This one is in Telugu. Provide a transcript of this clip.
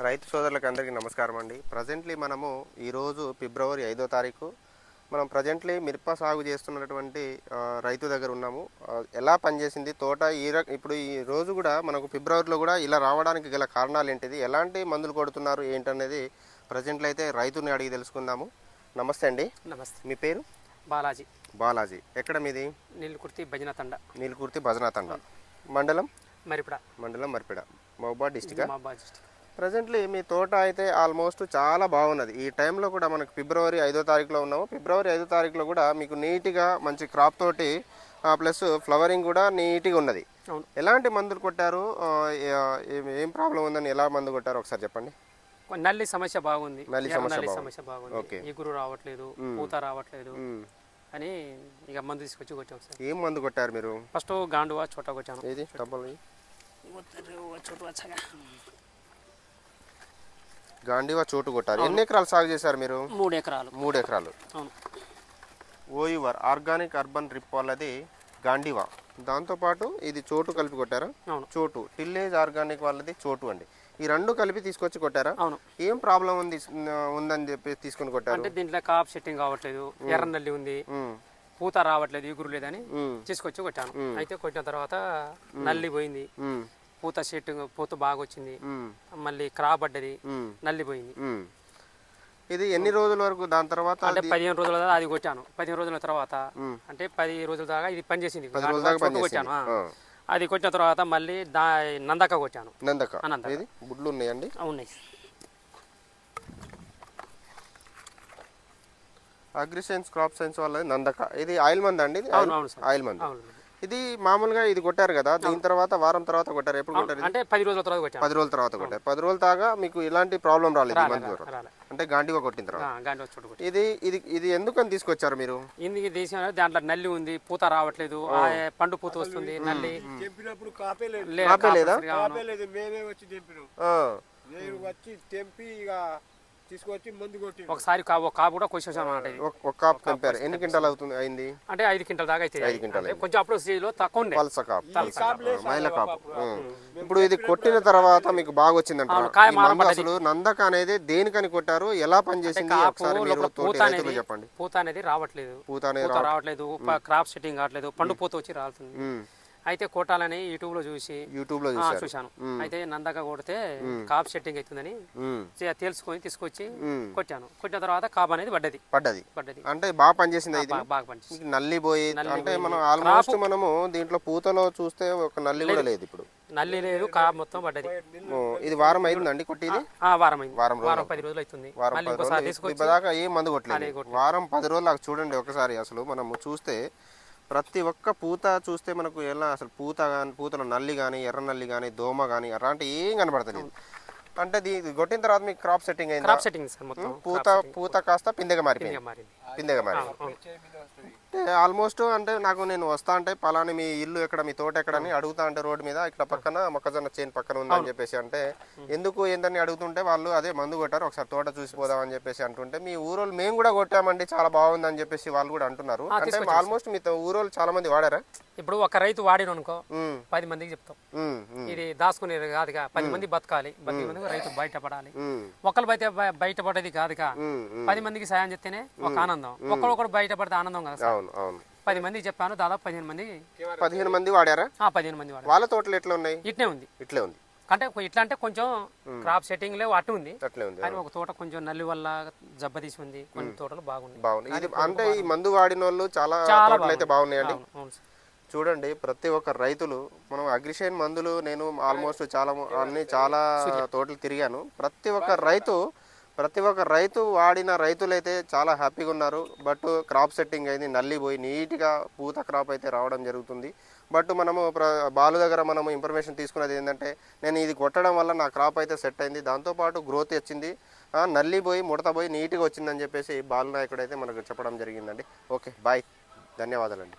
రైతు సోదరులకు అందరికీ నమస్కారం అండి. ప్రజెంట్లీ మనము ఈరోజు ఫిబ్రవరి 5వ తారీఖు మనం ప్రజెంట్లీ మిరప సాగు చేస్తున్నటువంటి రైతు దగ్గర ఉన్నాము. ఎలా పనిచేసింది తోట ఇప్పుడు ఈ రోజు కూడా మనకు ఫిబ్రవరిలో కూడా ఇలా రావడానికి గల కారణాలు ఏంటిది, ఎలాంటి మందులు కొడుతున్నారు ఏంటనేది ప్రజెంట్లో అయితే రైతుని అడిగి తెలుసుకుందాము. నమస్తే అండి. నమస్తే. మీ పేరు? బాలాజీ. బాలాజీ. ఎక్కడ మీది? నీలకుర్తి భజనతండ. నీలకుర్తి భజనతండ. మండలం? మరిపిడ. మండలం మరిపిడ, మహబూబాబాద్ డిస్టిక్. డిస్టిక్. ప్రజెంట్లీ మీ తోట అయితే ఆల్మోస్ట్ చాలా బాగున్నది. ఈ టైంలో కూడా మనకు ఫిబ్రవరి 5వ తారీఖులో ఉన్నాము. ఫిబ్రవరి 5వ తారీఖులో కూడా మీకు నీట్గా మంచి క్రాప్ తోటి ప్లస్ ఫ్లవరింగ్ కూడా నీట్గా ఉన్నది. ఎలాంటి మందులు కొట్టారు, ఏం ప్రాబ్లం ఉందని ఎలా మందు కొట్టారు ఒకసారి చెప్పండి. నల్లి సమస్య బాగుంది. నల్లి సమస్య బాగుంది. ఇగురు రావట్లేదు, పూత రావట్లేదు అని ఇక మందు తీసుకొచ్చి కొట్టాం సార్. ఏం మందు కొట్టారు మీరు? ఫస్ట్ గాండువా చోట కొట్టాను. ఇది డబ్బులు గాంధీవా చోటు కొట్టారు. ఎన్ని ఎకరాలు సాగు చేశారు మీరు? 3 ఎకరాలు. 3 ఎకరాలు. ఓయువర్ ఆర్గానిక్ అర్బన్ డ్రిప్ వాళ్ళది గాంధీవా, దాంతోపాటు ఇది చోటు కలిపి కొట్టారా? చోటు టిల్లేజ్ ఆర్గానిక్ వాళ్ళది చోటు అండి. ఈ రెండు కలిపి తీసుకొచ్చి కొట్టారా? ఏం ప్రాబ్లం ఉందని చెప్పి తీసుకుని కొట్టారు? అంటే దీంట్లో కాప్ సెట్టింగ్ కావట్లేదు, ఎర్ర నల్లి ఉంది, పూత రావట్లేదు, ఇగురు లేదని తీసుకొచ్చి కొట్టాను. అయితే కొట్టిన తర్వాత నల్లి పోయింది, పూత బాగా వచ్చింది, మళ్ళీ క్రాప్ పడ్డది, నల్లి పోయింది. ఇది ఎన్ని రోజుల వరకు దాని తర్వాత? అంటే 15 రోజుల దాకా అది కొట్టాను. 15 రోజుల తర్వాత అంటే 10 రోజుల దాకా ఇది పనిచేసింది. కొట్టాను. అది కొట్టిన తర్వాత మళ్ళీ నందక కొట్టాను. నందక గుడ్లు ఉన్నాయండి? ఉన్నాయి. అగ్రిసెన్స్ క్రాప్ సైన్స్ వాళ్ళది నందక. ఇది ఆయిల్ మంది అండి? ఆయిల్ మంది. ఇది మామూలుగా ఇది కొట్టారు కదా, దీని తర్వాత వారం తర్వాత కొట్టారు. ఎప్పుడు కొట్టారు? అంటే 10 రోజుల తర్వాత కొట్టారు. 10 రోజుల తర్వాత కొట్టారు. 10 రోజుల దాకా మీకు ఎలాంటి ప్రాబ్లం రాలేదు అంటే గాంధీవా కొట్టిన తర్వాత. ఇది ఎందుకని తీసుకొచ్చారు మీరు? ఎందుకు తీసిన దాంట్లో నల్లి ఉంది, పూత రావట్లేదు, పండు పూత వస్తుంది, నల్లి తీసుకొచ్చి మందు కొట్టి ఒకసారి కాపు కూడా కొట్టేసాను. ఒక కాపు తెంపారు. ఎన్ని క్వింటాల్ అవుతుంది అయింది? అంటే 5 క్వింటాల్ దాకా అయితే. 5 క్వింటాల్. కొంచెం అప్పుడు స్టేజ్ లో తక్కువ ఉండే పల్స కాపు, మైల కాపు. ఇప్పుడు ఇది కొట్టిన తర్వాత మీకు బాగా వచ్చిందంట. అసలు నందక అనేది దేనికని కొట్టారు, ఎలా పనిచేసింది చెప్పండి. పూత అనేది రావట్లేదు, క్రాప్ సెట్టింగ్ కావట్లేదు, పండు పూత వచ్చి రాలుతుంది. అయితే కొట్టాలని యూట్యూబ్ లో చూశాను. అయితే నందక కొడితే కాప్ సెట్టింగ్ అవుతుందని తెలుసుకొని తీసుకొచ్చి కొట్టాను. కొట్టిన తర్వాత కాప్ అనేది పడ్డది. అంటే బాగా పనిచేసింది. బాగా పనిచేసింది. నల్లి పోయి అంటే మనం ఆల్మోస్ట్ మనము దీంట్లో పూతలో చూస్తే ఒక నల్లి కూడా లేదు. ఇప్పుడు నల్లి లేదు, కాప్ మొత్తం పడ్డది. ఇది వారం అయిందండి కొట్టింది? వారం 10 రోజులు అవుతుంది. దాకా ఏ మందు కొట్టలేదు. వారం 10 రోజులు చూడండి ఒకసారి. అసలు మనము చూస్తే ప్రతి ఒక్క పూత చూస్తే మనకు ఎలా అసలు పూతలో నల్లి కానీ, ఎర్ర నల్లి కానీ, దోమ కానీ అలాంటి ఏం కనబడతలేదు. అంటే కొట్టిన తర్వాత మీకు క్రాప్ సెట్టింగ్ అయింది. పూత కాస్త పిందెగా మారిపోయింది. ఆల్మోస్ట్ అంటే నేను వస్తా అంటే పలాని మీ ఇల్లు ఎక్కడ, మీ తోట ఎక్కడ అని అడుగుతా అంటే రోడ్డు మీద ఇక్కడ పక్కన మొక్కజొన్న చేను పక్కన ఉందని చెప్పేసి అంటే ఎందుకు ఏందని అడుగుతుంటే వాళ్ళు అదే మందు కొట్టారు, ఒకసారి తోట చూసిపోదాం అని చెప్పేసి అంటుంటే మీ ఊరోళ్ళు మేము కూడా కొట్టామండి చాలా బాగుంది అని చెప్పేసి వాళ్ళు కూడా అంటున్నారు. అంటే ఆల్మోస్ట్ మీ ఊరోళ్ళు చాలా మంది వాడారా? ఇప్పుడు ఒక రైతు వాడిన అనుకో 10 మందికి చెప్తాం. ఇది దాచుకునేది కాదుగా, 10 మంది బతకాలి, 10 మంది రైతు బయటపడాలి. ఒకళ్ళు బయటపడేది కాదుగా, 10 మందికి సాయం చెప్తేనే ఒక ఆనందం. ఒకరు బయటపడితే ఆనందం కదా. 10 మందికి చెప్పాను, దాదాపు 15 మంది వాడారా? 15 మంది వాడారు. వాళ్ళ తోటలు ఎట్లా ఉన్నాయి? ఇట్లే ఉంది. అంటే ఇట్లా అంటే కొంచెం క్రాప్ సెట్టింగ్ లో అటు ఉంది. కానీ ఒక తోట కొంచెం నల్లి వల్ల జబ్బ తీసి ఉంది, కొన్ని తోటలు బాగున్నాయి. అంటే ఈ మందు వాడిన వాళ్ళు చాలా అయితే బాగున్నాయండి. చూడండి ప్రతి ఒక్క రైతులు మనం అగ్రిషైన్ మందులు నేను ఆల్మోస్ట్ చాలా తోటలు తిరిగాను. ప్రతి ఒక్క రైతు వాడిన రైతులైతే చాలా హ్యాపీగా ఉన్నారు. బట్ క్రాప్ సెట్టింగ్ అయింది, నల్లి పోయి నీట్గా పూత క్రాప్ అయితే రావడం జరుగుతుంది. బట్ మనము బాలు దగ్గర మనము ఇన్ఫర్మేషన్ తీసుకున్నది ఏంటంటే నేను ఇది కొట్టడం వల్ల నా క్రాప్ అయితే సెట్ అయింది, దాంతోపాటు గ్రోత్ వచ్చింది, నల్లి పోయి ముడత పోయి నీట్గా వచ్చిందని చెప్పేసి బాలు నాయకుడు అయితే మనకు చెప్పడం జరిగిందండి. ఓకే బాయ్, ధన్యవాదాలండి.